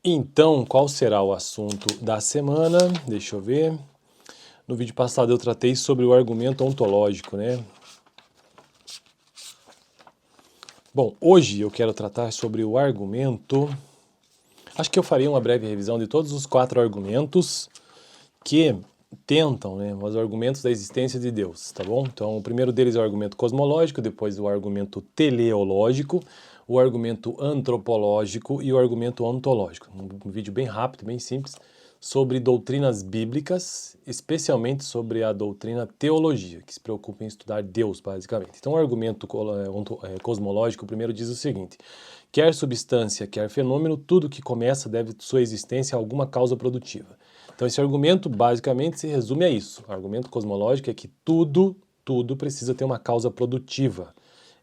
Então, qual será o assunto da semana? Deixa eu ver. No vídeo passado eu tratei sobre o argumento ontológico, né? Bom, hoje eu quero tratar sobre o argumento... Acho que eu farei uma breve revisão de todos os 4 argumentos que tentam, né, os argumentos da existência de Deus, tá bom? Então, o primeiro deles é o argumento cosmológico, depois o argumento teleológico, o argumento antropológico e o argumento ontológico. Um vídeo bem rápido, bem simples, sobre doutrinas bíblicas, especialmente sobre a doutrina teologia, que se preocupa em estudar Deus, basicamente. Então, o argumento cosmológico primeiro diz o seguinte: quer substância, quer fenômeno, tudo que começa deve sua existência a alguma causa produtiva. Então esse argumento basicamente se resume a isso. O argumento cosmológico é que tudo precisa ter uma causa produtiva.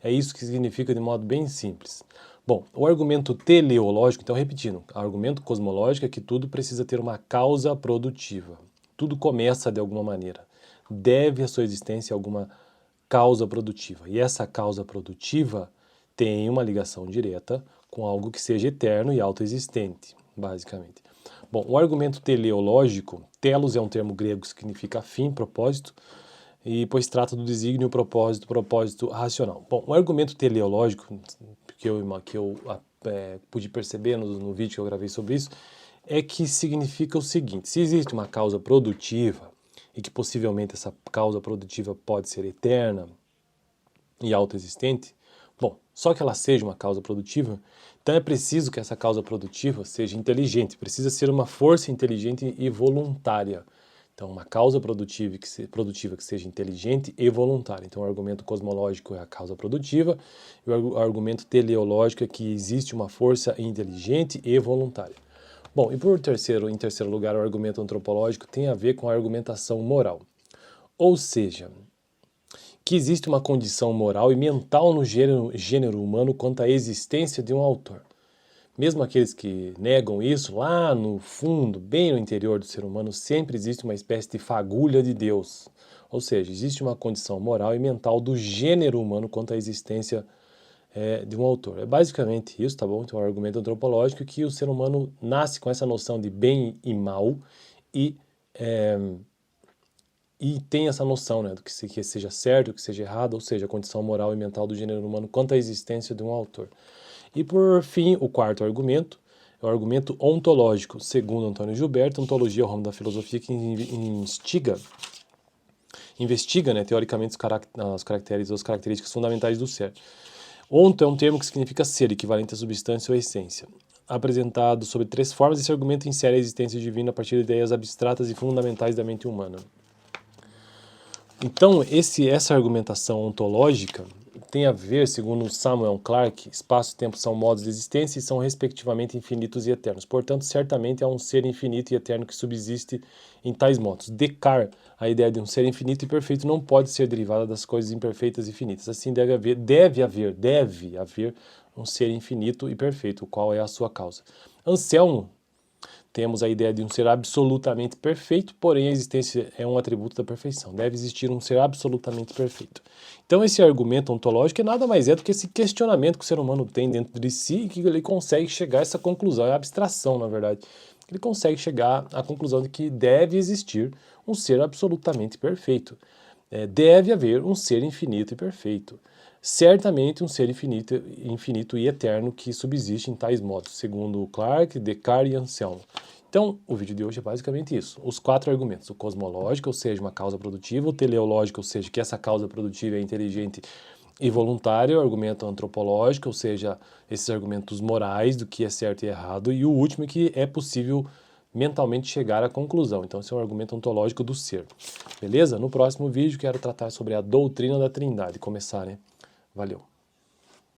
É isso que significa de modo bem simples. Bom, o argumento teleológico, então repetindo, o argumento cosmológico é que tudo precisa ter uma causa produtiva. Tudo começa de alguma maneira. Deve a sua existência a alguma causa produtiva. E essa causa produtiva tem uma ligação direta com algo que seja eterno e autoexistente, basicamente. Bom, o argumento teleológico, telos é um termo grego que significa fim, propósito, e pois trata do desígnio, propósito racional. Bom, o argumento teleológico, que eu pude perceber no vídeo que eu gravei sobre isso, é que significa o seguinte: se existe uma causa produtiva, e que possivelmente essa causa produtiva pode ser eterna e autoexistente, bom, só que ela seja uma causa produtiva, então é preciso que essa causa produtiva seja inteligente, precisa ser uma força inteligente e voluntária. Então, uma causa produtiva que seja inteligente e voluntária. Então, o argumento cosmológico é a causa produtiva, e o argumento teleológico é que existe uma força inteligente e voluntária. Bom, e em terceiro lugar, o argumento antropológico tem a ver com a argumentação moral. Ou seja, que existe uma condição moral e mental no gênero humano quanto à existência de um autor. Mesmo aqueles que negam isso, lá no fundo, bem no interior do ser humano, sempre existe uma espécie de fagulha de Deus. Ou seja, existe uma condição moral e mental do gênero humano quanto à existência de um autor. É basicamente isso, tá bom? Então é um argumento antropológico que o ser humano nasce com essa noção de bem e mal e tem essa noção, né, do que seja certo, o que seja errado, ou seja, a condição moral e mental do gênero humano quanto à existência de um autor. E por fim, o quarto argumento é o argumento ontológico. Segundo Antônio Gilberto, ontologia é o ramo da filosofia que investiga, né, teoricamente as características fundamentais do ser. Onto é um termo que significa ser, equivalente à substância ou essência. Apresentado sob 3 formas, esse argumento insere a existência divina a partir de ideias abstratas e fundamentais da mente humana. Então, essa argumentação ontológica tem a ver, segundo Samuel Clarke, espaço e tempo são modos de existência e são respectivamente infinitos e eternos. Portanto, certamente há um ser infinito e eterno que subsiste em tais modos. Descartes, a ideia de um ser infinito e perfeito não pode ser derivada das coisas imperfeitas e finitas. Assim, deve haver um ser infinito e perfeito, qual é a sua causa. Anselmo, temos a ideia de um ser absolutamente perfeito, porém a existência é um atributo da perfeição. Deve existir um ser absolutamente perfeito. Então esse argumento ontológico é nada mais do que esse questionamento que o ser humano tem dentro de si e que ele consegue chegar a essa conclusão, é a abstração, na verdade. Ele consegue chegar à conclusão de que deve existir um ser absolutamente perfeito. Deve haver um ser infinito e perfeito. Certamente um ser infinito e eterno que subsiste em tais modos, segundo Clarke, Descartes e Anselmo. Então, o vídeo de hoje é basicamente isso. Os 4 argumentos: o cosmológico, ou seja, uma causa produtiva; o teleológico, ou seja, que essa causa produtiva é inteligente e voluntária; o argumento antropológico, ou seja, esses argumentos morais do que é certo e errado; e o último, que é possível mentalmente chegar à conclusão. Então, esse é um argumento ontológico do ser. Beleza? No próximo vídeo, quero tratar sobre a doutrina da Trindade. Começar, né? Valeu!